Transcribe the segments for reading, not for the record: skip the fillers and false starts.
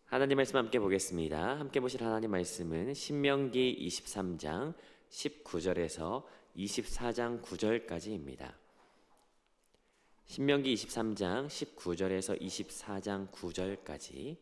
하나님 말씀 함께 보겠습니다. 함께 보실 하나님 말씀은 신명기 23장 19절에서 24장 9절까지입니다. 신명기 23장 19절에서 24장 9절까지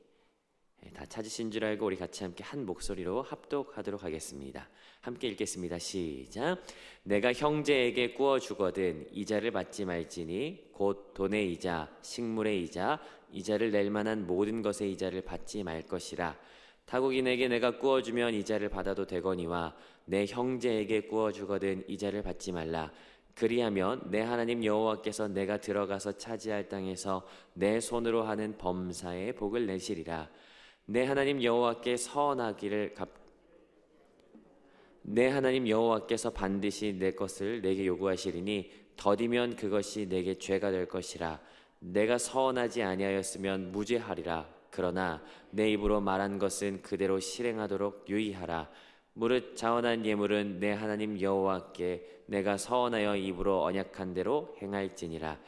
다 찾으신 줄 알고 우리 같이 함께 한 목소리로 합독하도록 하겠습니다. 함께 읽겠습니다. 시작. 내가 형제에게 구워 주거든 이자를 받지 말지니 곧 돈의 이자, 식물의 이자, 이자를 낼 만한 모든 것의 이자를 받지 말 것이라. 타국인에게 내가 구워 주면 이자를 받아도 되거니와 내 형제에게 구워 주거든 이자를 받지 말라. 그리하면 내 하나님 여호와께서 내가 들어가서 차지할 땅에서 내 손으로 하는 범사에 복을 내시리라. 내 하나님 여호와께서 반드시 내 것을 내게 요구하시리니 더디면 그것이 내게 죄가 될 것이라. 내가 서원하지 아니하였으면 무죄하리라. 그러나 내 입으로 말한 것은 그대로 실행하도록 유의하라. 무릇 자원한 예물은 내 하나님 여호와께 내가 서원하여 입으로 언약한 대로 행할지니라.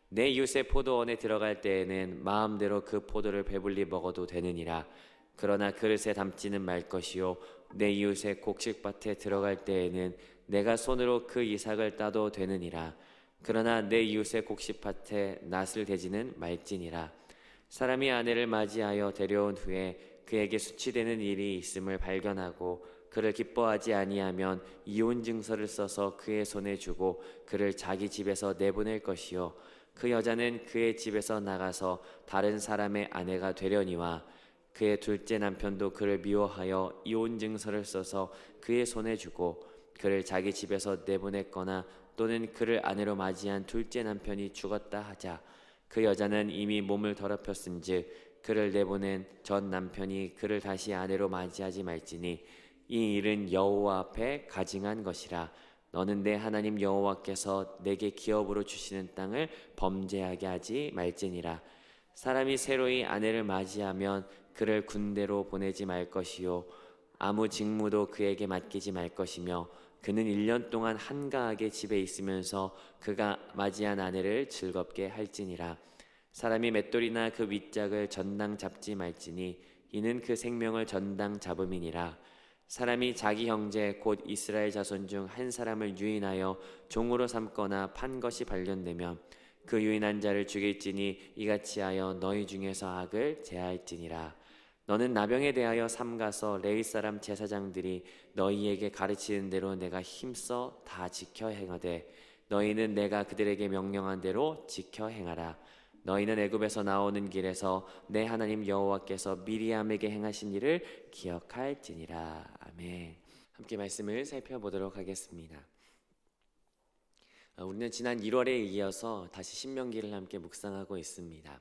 내 이웃의 포도원에 들어갈 때에는 마음대로 그 포도를 배불리 먹어도 되느니라. 그러나 그릇에 담지는 말 것이요 내 이웃의 곡식밭에 들어갈 때에는 내가 손으로 그 이삭을 따도 되느니라. 그러나 내 이웃의 곡식밭에 낫을 대지는 말지니라. 사람이 아내를 맞이하여 데려온 후에 그에게 수치되는 일이 있음을 발견하고 그를 기뻐하지 아니하면 이혼 증서를 써서 그의 손에 주고 그를 자기 집에서 내보낼 것이요 그 여자는 그의 집에서 나가서 다른 사람의 아내가 되려니와 그의 둘째 남편도 그를 미워하여 이혼 증서를 써서 그의 손에 주고 그를 자기 집에서 내보냈거나 또는 그를 아내로 맞이한 둘째 남편이 죽었다 하자 그 여자는 이미 몸을 더럽혔은즉 그를 내보낸 전 남편이 그를 다시 아내로 맞이하지 말지니 이 일은 여호와 앞에 가증한 것이라. 너는 내 하나님 여호와께서 내게 기업으로 주시는 땅을 범죄하게 하지 말지니라. 사람이 새로이 아내를 맞이하면 그를 군대로 보내지 말 것이요 아무 직무도 그에게 맡기지 말 것이며 그는 1년 동안 한가하게 집에 있으면서 그가 맞이한 아내를 즐겁게 할지니라. 사람이 맷돌이나 그 윗짝을 전당 잡지 말지니 이는 그 생명을 전당 잡음이니라. 사람이 자기 형제 곧 이스라엘 자손 중 한 사람을 유인하여 종으로 삼거나 판 것이 발견되면 그 유인한 자를 죽일지니 이같이 하여 너희 중에서 악을 제할지니라. 너는 나병에 대하여 삼가서 레위 사람 제사장들이 너희에게 가르치는 대로 내가 힘써 다 지켜 행하되 너희는 내가 그들에게 명령한 대로 지켜 행하라. 너희는 애굽에서 나오는 길에서 내 하나님 여호와께서 미리암에게 행하신 일을 기억할지니라. 아멘. 함께 말씀을 살펴보도록 하겠습니다. 우리는 지난 1월에 이어서 다시 신명기를 함께 묵상하고 있습니다.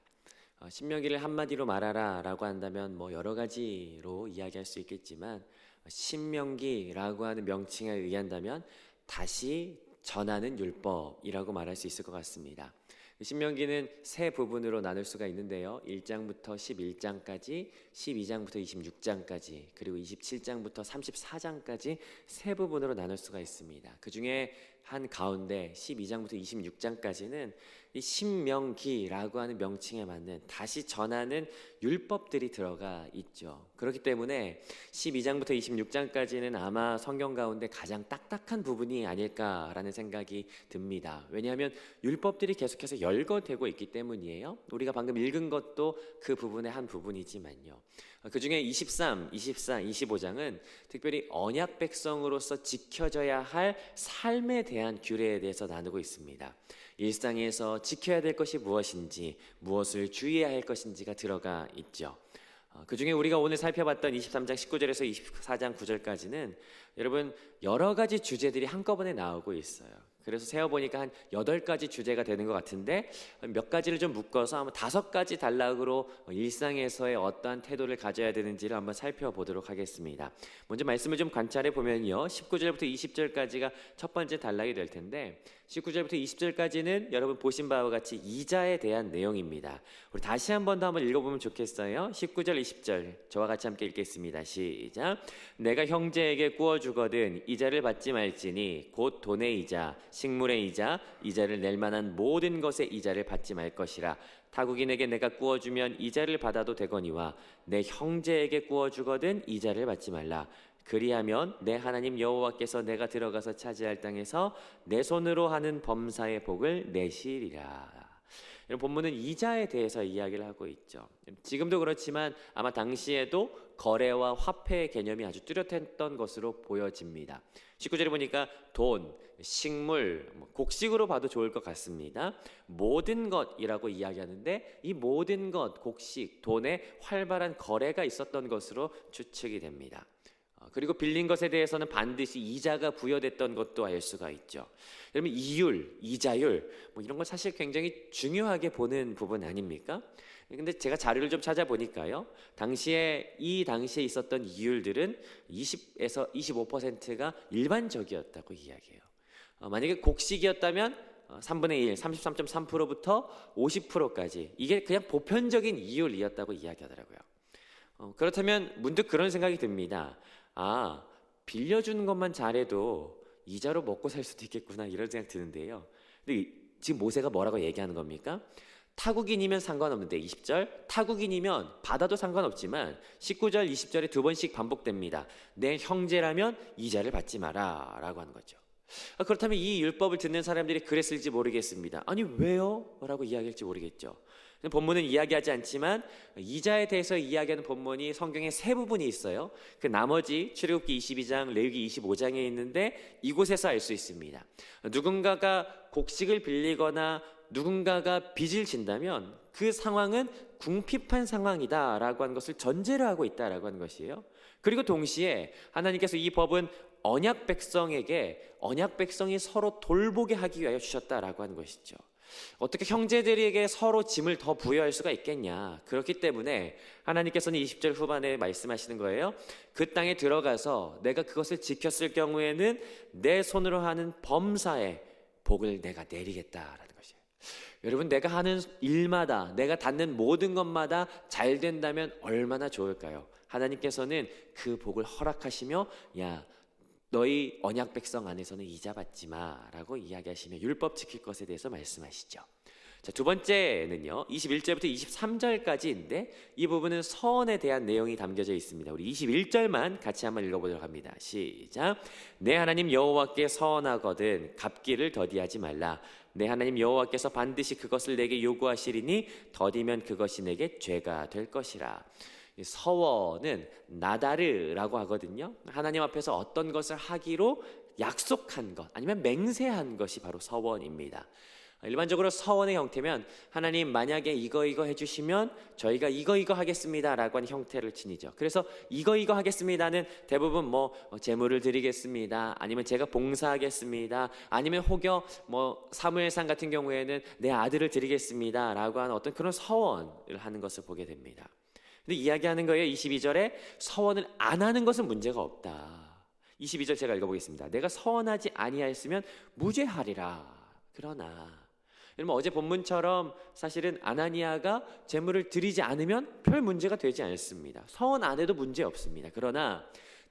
신명기를 한마디로 말하라 라고 한다면 여러 가지로 이야기할 수 있겠지만 신명기라고 하는 명칭에 의한다면 다시 전하는 율법이라고 말할 수 있을 것 같습니다. 신명기는 세 부분으로 나눌 수가 있는데요. 1장부터 11장까지, 12장부터 26장까지, 그리고 27장부터 34장까지 세 부분으로 나눌 수가 있습니다. 그 중에 한 가운데 12장부터 26장까지는 이 신명기라고 하는 명칭에 맞는 다시 전하는 율법들이 들어가 있죠. 그렇기 때문에 12장부터 26장까지는 아마 성경 가운데 가장 딱딱한 부분이 아닐까라는 생각이 듭니다. 왜냐하면 율법들이 계속해서 열거되고 있기 때문이에요. 우리가 방금 읽은 것도 그 부분의 한 부분이지만요. 그 중에 23, 24, 25장은 특별히 언약 백성으로서 지켜져야 할 삶에 대한 규례에 대해서 나누고 있습니다. 일상에서 지켜야 될 것이 무엇인지, 무엇을 주의해야 할 것인지가 들어가 있죠. 그 중에 우리가 오늘 살펴봤던 23장 19절에서 24장 9절까지는 여러분 여러 가지 주제들이 한꺼번에 나오고 있어요. 그래서 세어보니까 한 8가지 주제가 되는 것 같은데 몇 가지를 좀 묶어서 아마 5가지 단락으로 일상에서의 어떠한 태도를 가져야 되는지를 한번 살펴보도록 하겠습니다. 먼저 말씀을 좀 관찰해 보면요, 19절부터 20절까지가 첫 번째 단락이 될 텐데 19절부터 20절까지는 여러분 보신 바와 같이 이자에 대한 내용입니다. 우리 다시 한 번 더 한번 읽어보면 좋겠어요. 19절 20절 저와 같이 함께 읽겠습니다. 시작. 내가 형제에게 구워주거든 이자를 받지 말지니 곧 돈의 이자 식물의 이자 이자를 낼 만한 모든 것의 이자를 받지 말 것이라. 타국인에게 내가 구워주면 이자를 받아도 되거니와 내 형제에게 구워주거든 이자를 받지 말라. 그리하면 내 하나님 여호와께서 내가 들어가서 차지할 땅에서 내 손으로 하는 범사의 복을 내시리라. 이런 본문은 이자에 대해서 이야기를 하고 있죠. 지금도 그렇지만 아마 당시에도 거래와 화폐의 개념이 아주 뚜렷했던 것으로 보여집니다. 19절에 보니까 돈, 식물, 곡식으로 봐도 좋을 것 같습니다. 모든 것이라고 이야기하는데 이 모든 것, 곡식, 돈의 활발한 거래가 있었던 것으로 추측이 됩니다. 그리고 빌린 것에 대해서는 반드시 이자가 부여됐던 것도 알 수가 있죠. 여러분 이율, 이자율 이런 건 사실 굉장히 중요하게 보는 부분 아닙니까? 근데 제가 자료를 좀 찾아보니까요. 당시에 있었던 이율들은 20에서 25%가 일반적이었다고 이야기해요. 만약에 곡식이었다면 3분의 1, 33.3%부터 50%까지 이게 그냥 보편적인 이율이었다고 이야기하더라고요. 그렇다면 문득 그런 생각이 듭니다. 빌려주는 것만 잘해도 이자로 먹고 살 수도 있겠구나 이런 생각 드는데요. 근데 지금 모세가 뭐라고 얘기하는 겁니까? 타국인이면 상관없는데 20절 타국인이면 받아도 상관없지만 19절 20절에 두 번씩 반복됩니다. 내 형제라면 이자를 받지 마라 라고 하는 거죠. 그렇다면 이 율법을 듣는 사람들이 그랬을지 모르겠습니다. 아니 왜요? 라고 이야기할지 모르겠죠. 본문은 이야기하지 않지만 이자에 대해서 이야기하는 본문이 성경에 세 부분이 있어요. 그 나머지 출애굽기 22장, 레위기 25장에 있는데 이곳에서 알 수 있습니다. 누군가가 곡식을 빌리거나 누군가가 빚을 진다면 그 상황은 궁핍한 상황이다라고 하는 것을 전제로 하고 있다라고 하는 것이에요. 그리고 동시에 하나님께서 이 법은 언약 백성이 서로 돌보게 하기 위하여 주셨다라고 하는 것이죠. 어떻게 형제들에게 서로 짐을 더 부여할 수가 있겠냐. 그렇기 때문에 하나님께서는 20절 후반에 말씀하시는 거예요. 그 땅에 들어가서 내가 그것을 지켰을 경우에는 내 손으로 하는 범사의 복을 내가 내리겠다라는 것이에요. 여러분 내가 하는 일마다 내가 닿는 모든 것마다 잘 된다면 얼마나 좋을까요? 하나님께서는 그 복을 허락하시며 너희 언약 백성 안에서는 이자 받지 마라고 이야기하시며 율법 지킬 것에 대해서 말씀하시죠. 자, 두 번째는요. 21절부터 23절까지인데 이 부분은 서원에 대한 내용이 담겨져 있습니다. 우리 21절만 같이 한번 읽어보도록 합니다. 시작. 내 하나님 여호와께 서원하거든 갚기를 더디하지 말라. 내 하나님 여호와께서 반드시 그것을 내게 요구하시리니 더디면 그것이 내게 죄가 될 것이라. 서원은 나다르라고 하거든요. 하나님 앞에서 어떤 것을 하기로 약속한 것 아니면 맹세한 것이 바로 서원입니다. 일반적으로 서원의 형태면 하나님 만약에 이거 해주시면 저희가 이거 하겠습니다 라고 하는 형태를 지니죠. 그래서 이거 하겠습니다는 대부분 제물을 드리겠습니다, 아니면 제가 봉사하겠습니다, 아니면 혹여 사무엘상 같은 경우에는 내 아들을 드리겠습니다 라고 하는 어떤 그런 서원을 하는 것을 보게 됩니다. 근데 이야기하는 거예요. 22절에 서원을 안 하는 것은 문제가 없다. 22절 제가 읽어보겠습니다. 내가 서원하지 아니하였으면 무죄하리라. 그러나 여러분 어제 본문처럼 사실은 아나니아가 제물을 드리지 않으면 별 문제가 되지 않습니다. 서원 안 해도 문제 없습니다. 그러나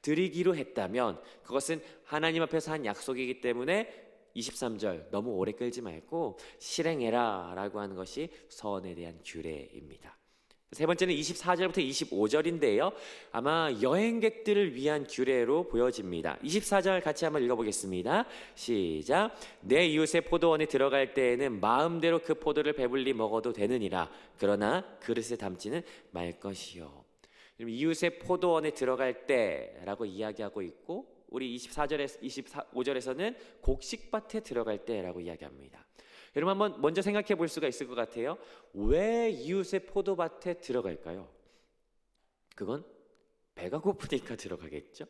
드리기로 했다면 그것은 하나님 앞에서 한 약속이기 때문에 23절 너무 오래 끌지 말고 실행해라 라고 하는 것이 서원에 대한 규례입니다. 세 번째는 24절부터 25절인데요. 아마 여행객들을 위한 규례로 보여집니다. 24절 같이 한번 읽어보겠습니다. 시작. 내 이웃의 포도원에 들어갈 때에는 마음대로 그 포도를 배불리 먹어도 되느니라. 그러나 그릇에 담지는 말 것이요. 이웃의 포도원에 들어갈 때라고 이야기하고 있고 우리 25절에서는 곡식밭에 들어갈 때라고 이야기합니다. 여러분 한번 먼저 생각해 볼 수가 있을 것 같아요. 왜 이웃의 포도밭에 들어갈까요? 그건 배가 고프니까 들어가겠죠.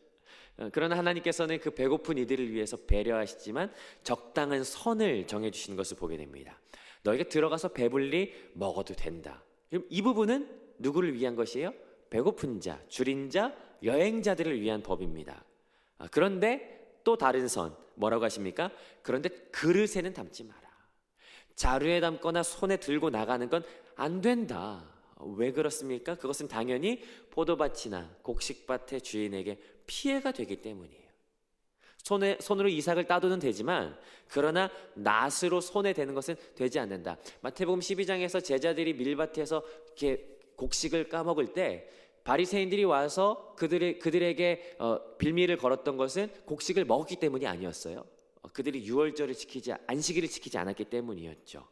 그러나 하나님께서는 그 배고픈 이들을 위해서 배려하시지만 적당한 선을 정해주시는 것을 보게 됩니다. 너희가 들어가서 배불리 먹어도 된다. 이 부분은 누구를 위한 것이에요? 배고픈 자, 줄인 자, 여행자들을 위한 법입니다. 그런데 또 다른 선 뭐라고 하십니까? 그런데 그릇에는 담지 마라. 자루에 담거나 손에 들고 나가는 건 안 된다. 왜 그렇습니까? 그것은 당연히 포도밭이나 곡식밭의 주인에게 피해가 되기 때문이에요. 손으로 이삭을 따도는 되지만 그러나 낫으로 손에 대는 것은 되지 않는다. 마태복음 12장에서 제자들이 밀밭에서 이렇게 곡식을 까먹을 때 바리새인들이 와서 그들에게 빌미를 걸었던 것은 곡식을 먹었기 때문이 아니었어요. 그들이 유월절을 안식일을 지키지 않았기 때문이었죠.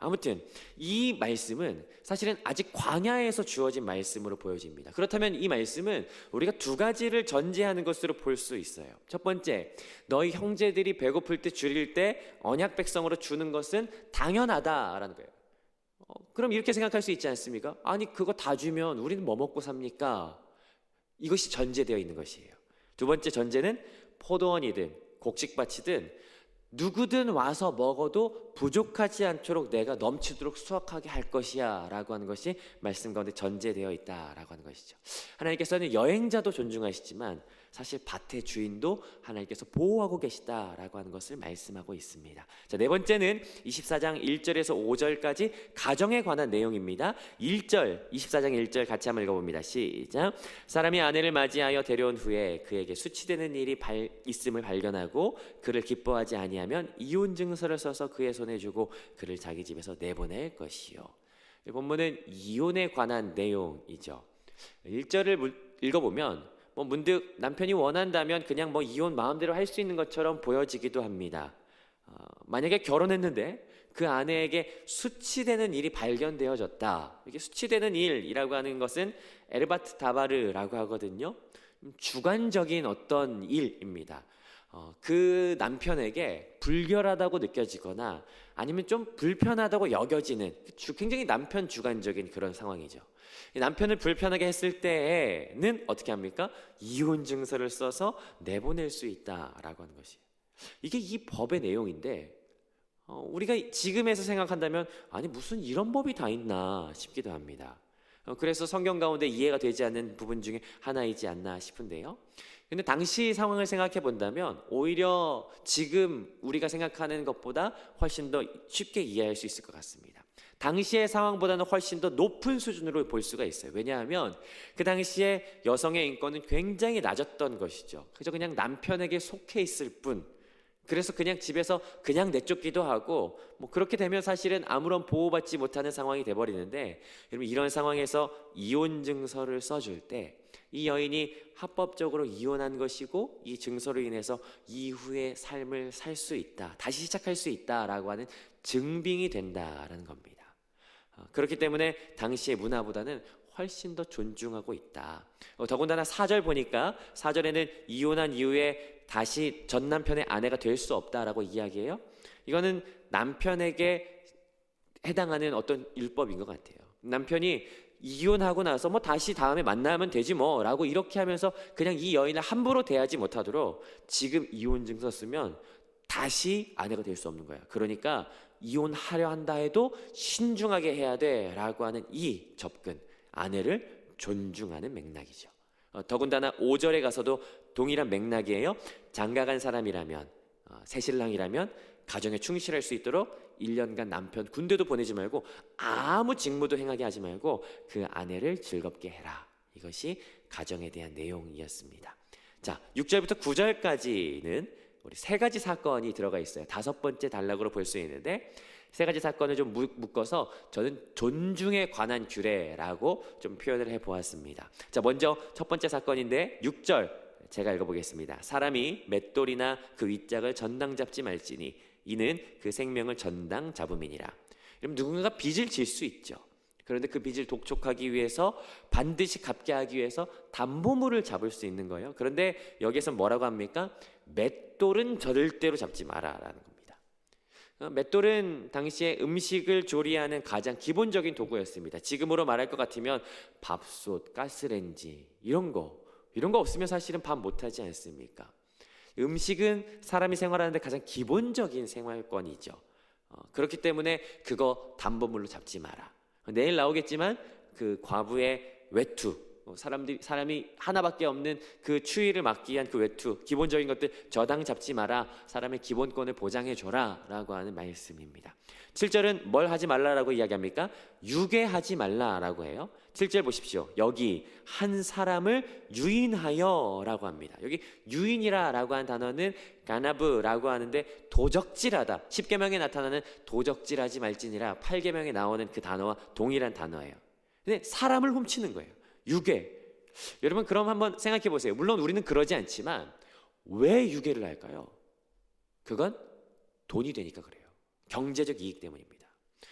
아무튼 이 말씀은 사실은 아직 광야에서 주어진 말씀으로 보여집니다. 그렇다면 이 말씀은 우리가 두 가지를 전제하는 것으로 볼 수 있어요. 첫 번째, 너희 형제들이 배고플 때 줄일 때 언약 백성으로 주는 것은 당연하다라는 거예요. 그럼 이렇게 생각할 수 있지 않습니까? 아니 그거 다 주면 우리는 뭐 먹고 삽니까? 이것이 전제되어 있는 것이에요. 두 번째 전제는 포도원이든 곡식밭이든 누구든 와서 먹어도 부족하지 않도록 내가 넘치도록 수확하게 할 것이야 라고 하는 것이 말씀 가운데 전제되어 있다라고 하는 것이죠. 하나님께서는 여행자도 존중하시지만 사실 밭의 주인도 하나님께서 보호하고 계시다라고 하는 것을 말씀하고 있습니다. 자, 네 번째는 24장 1절에서 5절까지 가정에 관한 내용입니다. 24장 1절 같이 한번 읽어봅니다. 시작. 사람이 아내를 맞이하여 데려온 후에 그에게 수치되는 일이 있음을 발견하고 그를 기뻐하지 아니하면 이혼 증서를 써서 그의 손에 주고 그를 자기 집에서 내보낼 것이요. 본문은 이혼에 관한 내용이죠. 1절을 읽어보면 문득 남편이 원한다면 그냥 이혼 마음대로 할 수 있는 것처럼 보여지기도 합니다. 만약에 결혼했는데 그 아내에게 수치되는 일이 발견되어졌다. 이게 수치되는 일이라고 하는 것은 에르바트 다바르라고 하거든요. 주관적인 어떤 일입니다. 그 남편에게 불결하다고 느껴지거나 아니면 좀 불편하다고 여겨지는 굉장히 남편 주관적인 그런 상황이죠. 남편을 불편하게 했을 때에는 어떻게 합니까? 이혼 증서를 써서 내보낼 수 있다라고 하는 것이에요. 이게 이 법의 내용인데 우리가 지금에서 생각한다면 아니 무슨 이런 법이 다 있나 싶기도 합니다. 그래서 성경 가운데 이해가 되지 않는 부분 중에 하나이지 않나 싶은데요. 근데 당시 상황을 생각해 본다면 오히려 지금 우리가 생각하는 것보다 훨씬 더 쉽게 이해할 수 있을 것 같습니다. 당시의 상황보다는 훨씬 더 높은 수준으로 볼 수가 있어요. 왜냐하면 그 당시에 여성의 인권은 굉장히 낮았던 것이죠. 그저 그냥 남편에게 속해 있을 뿐, 그래서 그냥 집에서 그냥 내쫓기도 하고 그렇게 되면 사실은 아무런 보호받지 못하는 상황이 돼버리는데, 여러분 이런 상황에서 이혼 증서를 써줄 때 이 여인이 합법적으로 이혼한 것이고 이 증서로 인해서 이후의 삶을 살 수 있다, 다시 시작할 수 있다라고 하는 증빙이 된다라는 겁니다. 그렇기 때문에 당시의 문화보다는 훨씬 더 존중하고 있다. 더군다나 4절 보니까 4절에는 이혼한 이후에 다시 전 남편의 아내가 될 수 없다라고 이야기해요. 이거는 남편에게 해당하는 어떤 율법인 것 같아요. 남편이 이혼하고 나서 다시 다음에 만나면 되지 라고 이렇게 하면서 그냥 이 여인을 함부로 대하지 못하도록 지금 이혼 증서 쓰면 다시 아내가 될 수 없는 거야. 그러니까 이혼하려 한다 해도 신중하게 해야 돼라고 하는 이 접근, 아내를 존중하는 맥락이죠. 더군다나 5절에 가서도 동일한 맥락이에요. 장가간 사람이라면, 새신랑이라면 가정에 충실할 수 있도록 1년간 남편 군대도 보내지 말고 아무 직무도 행하게 하지 말고 그 아내를 즐겁게 해라. 이것이 가정에 대한 내용이었습니다. 자, 6절부터 9절까지는 우리 세 가지 사건이 들어가 있어요. 다섯 번째 단락으로 볼 수 있는데 세 가지 사건을 좀 묶어서 저는 존중에 관한 규례라고 좀 표현을 해보았습니다. 자, 먼저 첫 번째 사건인데 6절 제가 읽어보겠습니다. 사람이 맷돌이나 그 윗짝을 전당 잡지 말지니 이는 그 생명을 전당 잡음이니라. 그럼 누군가가 빚을 질 수 있죠. 그런데 그 빚을 독촉하기 위해서 반드시 갚게 하기 위해서 담보물을 잡을 수 있는 거예요. 그런데 여기서 뭐라고 합니까? 맷돌은 절대로 잡지 마라라는 겁니다. 맷돌은 당시에 음식을 조리하는 가장 기본적인 도구였습니다. 지금으로 말할 것 같으면 밥솥, 가스레인지 이런 거 없으면 사실은 밥 못하지 않습니까? 음식은 사람이 생활하는데 가장 기본적인 생활권이죠. 그렇기 때문에 그거 담보물로 잡지 마라. 내일 나오겠지만 그 과부의 외투, 사람이 하나밖에 없는 그 추위를 막기 위한 그 외투, 기본적인 것들 저당 잡지 마라, 사람의 기본권을 보장해 줘라 라고 하는 말씀입니다. 7절은 뭘 하지 말라라고 이야기합니까? 유괴하지 말라라고 해요. 7절 보십시오. 여기 한 사람을 유인하여 라고 합니다. 여기 유인이라고 하는 단어는 가나브라고 하는데 도적질하다, 10계명에 나타나는 도적질하지 말지니라 8계명에 나오는 그 단어와 동일한 단어예요. 근데 사람을 훔치는 거예요. 유괴. 여러분 그럼 한번 생각해 보세요. 물론 우리는 그러지 않지만 왜 유괴를 할까요? 그건 돈이 되니까 그래요. 경제적 이익 때문입니다.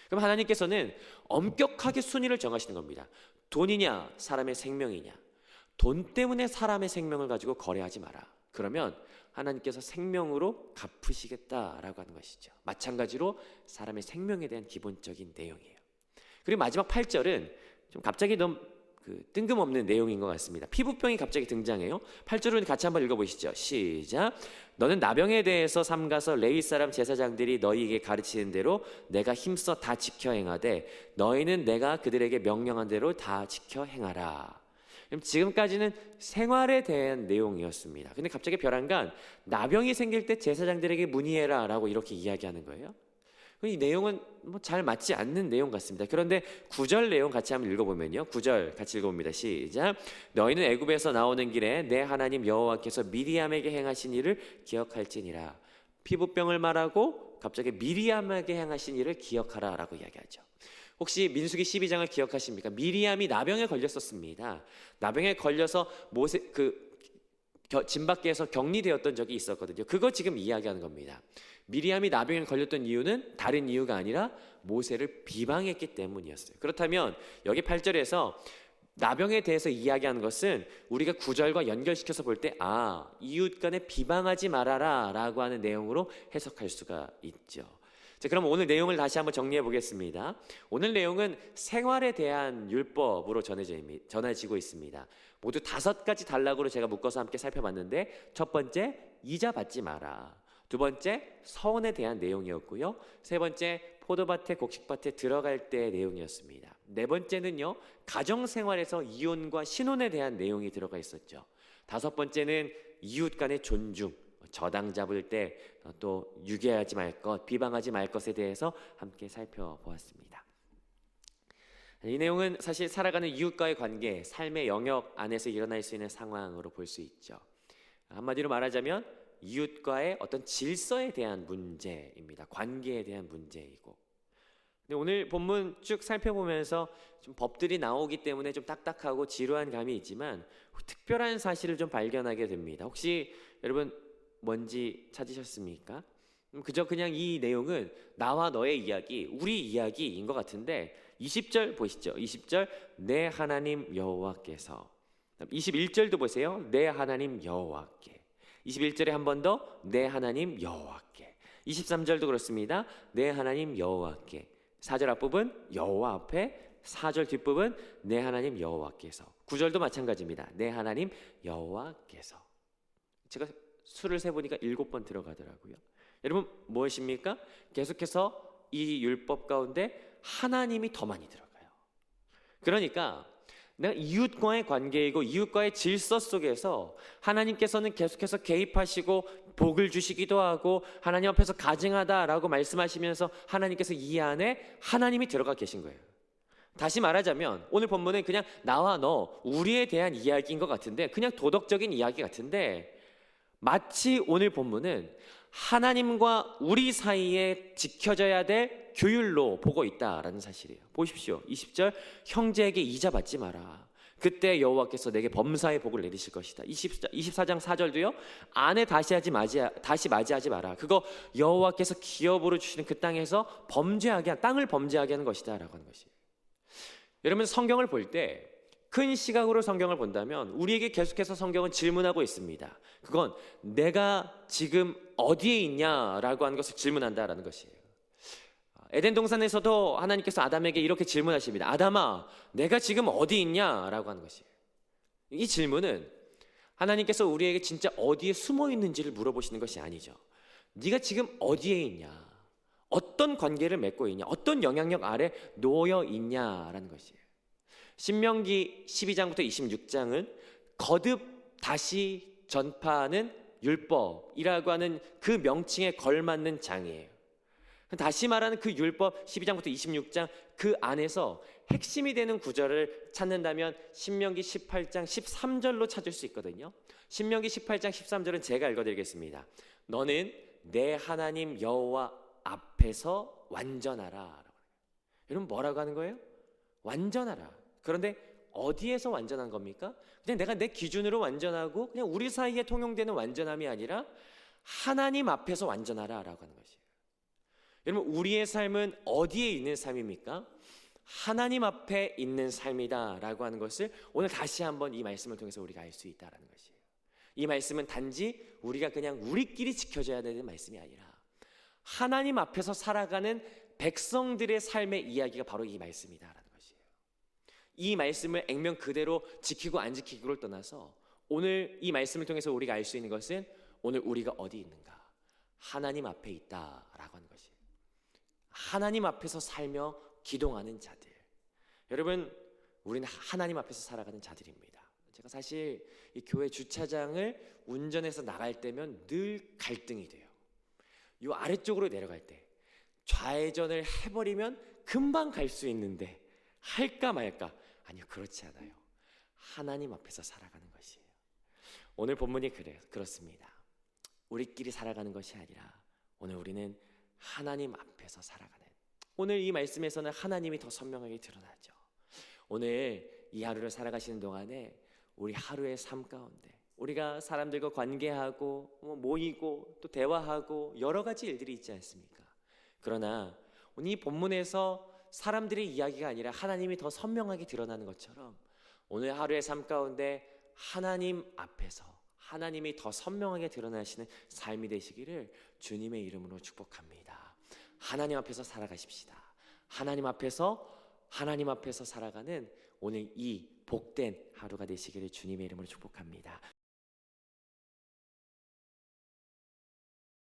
그럼 하나님께서는 엄격하게 순위를 정하시는 겁니다. 돈이냐 사람의 생명이냐. 돈 때문에 사람의 생명을 가지고 거래하지 마라. 그러면 하나님께서 생명으로 갚으시겠다라고 하는 것이죠. 마찬가지로 사람의 생명에 대한 기본적인 내용이에요. 그리고 마지막 8절은 좀 갑자기 너무 뜬금없는 내용인 것 같습니다. 피부병이 갑자기 등장해요. 8절을 같이 한번 읽어보시죠. 시작. 너는 나병에 대해서 삼가서 레위 사람 제사장들이 너희에게 가르치는 대로 내가 힘써 다 지켜 행하되 너희는 내가 그들에게 명령한 대로 다 지켜 행하라. 지금까지는 생활에 대한 내용이었습니다. 근데 갑자기 벼랑간 나병이 생길 때 제사장들에게 문의해라 라고 이렇게 이야기하는 거예요. 이 내용은 잘 맞지 않는 내용 같습니다. 그런데 9절 내용 같이 한번 읽어보면요. 9절 같이 읽어봅니다. 시작. 너희는 애굽에서 나오는 길에 내 하나님 여호와께서 미리암에게 행하신 일을 기억할지니라. 피부병을 말하고 갑자기 미리암에게 행하신 일을 기억하라 라고 이야기하죠. 혹시 민수기 12장을 기억하십니까? 미리암이 나병에 걸렸었습니다. 나병에 걸려서 진 밖에서 격리되었던 적이 있었거든요. 그거 지금 이야기하는 겁니다. 미리암이 나병에 걸렸던 이유는 다른 이유가 아니라 모세를 비방했기 때문이었어요. 그렇다면 여기 8절에서 나병에 대해서 이야기하는 것은 우리가 9절과 연결시켜서 볼 때 이웃 간에 비방하지 말아라 라고 하는 내용으로 해석할 수가 있죠. 자, 그럼 오늘 내용을 다시 한번 정리해 보겠습니다. 오늘 내용은 생활에 대한 율법으로 전해지고 있습니다. 모두 5가지 단락으로 제가 묶어서 함께 살펴봤는데, 첫 번째 이자 받지 마라, 두 번째 서원에 대한 내용이었고요, 세 번째 포도밭에 곡식밭에 들어갈 때의 내용이었습니다. 네 번째는요, 가정생활에서 이혼과 신혼에 대한 내용이 들어가 있었죠. 다섯 번째는 이웃 간의 존중, 저당 잡을 때 또 유괴하지 말 것, 비방하지 말 것에 대해서 함께 살펴보았습니다. 이 내용은 사실 살아가는 이웃과의 관계, 삶의 영역 안에서 일어날 수 있는 상황으로 볼 수 있죠. 한마디로 말하자면 이웃과의 어떤 질서에 대한 문제입니다. 관계에 대한 문제이고. 근데 오늘 본문 쭉 살펴보면서 좀 법들이 나오기 때문에 좀 딱딱하고 지루한 감이 있지만 특별한 사실을 좀 발견하게 됩니다. 혹시 여러분 뭔지 찾으셨습니까? 그저 그냥 이 내용은 나와 너의 이야기, 우리 이야기인 것 같은데 20절 보시죠. 20절 내 하나님 여호와께서. 21절도 보세요. 내 하나님 여호와께. 21절에 한 번 더 내 하나님 여호와께. 23절도 그렇습니다. 내 하나님 여호와께. 4절 앞부분 여호와 앞에, 4절 뒷부분 내 하나님 여호와께서. 9절도 마찬가지입니다. 내 하나님 여호와께서. 제가 수를 세보니까 7번 들어가더라고요. 여러분 무엇입니까? 계속해서 이 율법 가운데 하나님이 더 많이 들어가요. 그러니까 내가 이웃과의 관계이고 이웃과의 질서 속에서 하나님께서는 계속해서 개입하시고 복을 주시기도 하고 하나님 앞에서 가증하다라고 말씀하시면서 하나님께서 이 안에 하나님이 들어가 계신 거예요. 다시 말하자면 오늘 본문은 그냥 나와 너, 우리에 대한 이야기인 것 같은데, 그냥 도덕적인 이야기 같은데, 마치 오늘 본문은 하나님과 우리 사이에 지켜져야 될 규율로 보고 있다라는 사실이에요. 보십시오. 20절 형제에게 이자 받지 마라. 그때 여호와께서 내게 범사의 복을 내리실 것이다. 24장 4절도요. 아내 다시 맞이하지 마라. 그거 여호와께서 기업으로 주시는 그 땅에서 땅을 범죄하게 하는 것이다 라고 하는 것이에요. 여러분 성경을 볼 때 큰 시각으로 성경을 본다면 우리에게 계속해서 성경은 질문하고 있습니다. 그건 내가 지금 어디에 있냐라고 하는 것을 질문한다라는 것이에요. 에덴 동산에서도 하나님께서 아담에게 이렇게 질문하십니다. 아담아, 내가 지금 어디 있냐라고 하는 것이에요. 이 질문은 하나님께서 우리에게 진짜 어디에 숨어 있는지를 물어보시는 것이 아니죠. 네가 지금 어디에 있냐, 어떤 관계를 맺고 있냐, 어떤 영향력 아래 놓여 있냐라는 것이에요. 신명기 12장부터 26장은 거듭 다시 전파하는 율법이라고 하는 그 명칭에 걸맞는 장이에요. 다시 말하는 그 율법 12장부터 26장 그 안에서 핵심이 되는 구절을 찾는다면 신명기 18장 13절로 찾을 수 있거든요. 신명기 18장 13절은 제가 읽어드리겠습니다. 너는 내 하나님 여호와 앞에서 완전하라. 여러분 뭐라고 하는 거예요? 완전하라. 그런데 어디에서 완전한 겁니까? 그냥 내가 내 기준으로 완전하고 그냥 우리 사이에 통용되는 완전함이 아니라 하나님 앞에서 완전하라 라고 하는 것이에요. 여러분 우리의 삶은 어디에 있는 삶입니까? 하나님 앞에 있는 삶이다 라고 하는 것을 오늘 다시 한번 이 말씀을 통해서 우리가 알 수 있다는 것이에요. 이 말씀은 단지 우리가 그냥 우리끼리 지켜져야 되는 말씀이 아니라 하나님 앞에서 살아가는 백성들의 삶의 이야기가 바로 이 말씀이다라는 것이에요. 이 말씀을 액면 그대로 지키고 안 지키고를 떠나서 오늘 이 말씀을 통해서 우리가 알 수 있는 것은 오늘 우리가 어디 있는가? 하나님 앞에 있다라고 하는 것이에요. 하나님 앞에서 살며 기동하는 자들. 여러분 우리는 하나님 앞에서 살아가는 자들입니다. 제가 사실 이 교회 주차장을 운전해서 나갈 때면 늘 갈등이 돼요. 이 아래쪽으로 내려갈 때 좌회전을 해버리면 금방 갈 수 있는데 할까 말까? 아니요, 그렇지 않아요. 하나님 앞에서 살아가는 것이에요. 오늘 본문이 그렇습니다. 우리끼리 살아가는 것이 아니라 오늘 우리는 하나님 앞에서 살아가는, 오늘 이 말씀에서는 하나님이 더 선명하게 드러나죠. 오늘 이 하루를 살아가시는 동안에 우리 하루의 삶 가운데 우리가 사람들과 관계하고 모이고 또 대화하고 여러 가지 일들이 있지 않습니까? 그러나 오늘 이 본문에서 사람들의 이야기가 아니라 하나님이 더 선명하게 드러나는 것처럼 오늘 하루의 삶 가운데 하나님 앞에서 하나님이 더 선명하게 드러나시는 삶이 되시기를 주님의 이름으로 축복합니다. 하나님 앞에서 살아가십시다. 하나님 앞에서 살아가는 오늘 이 복된 하루가 되시기를 주님의 이름으로 축복합니다.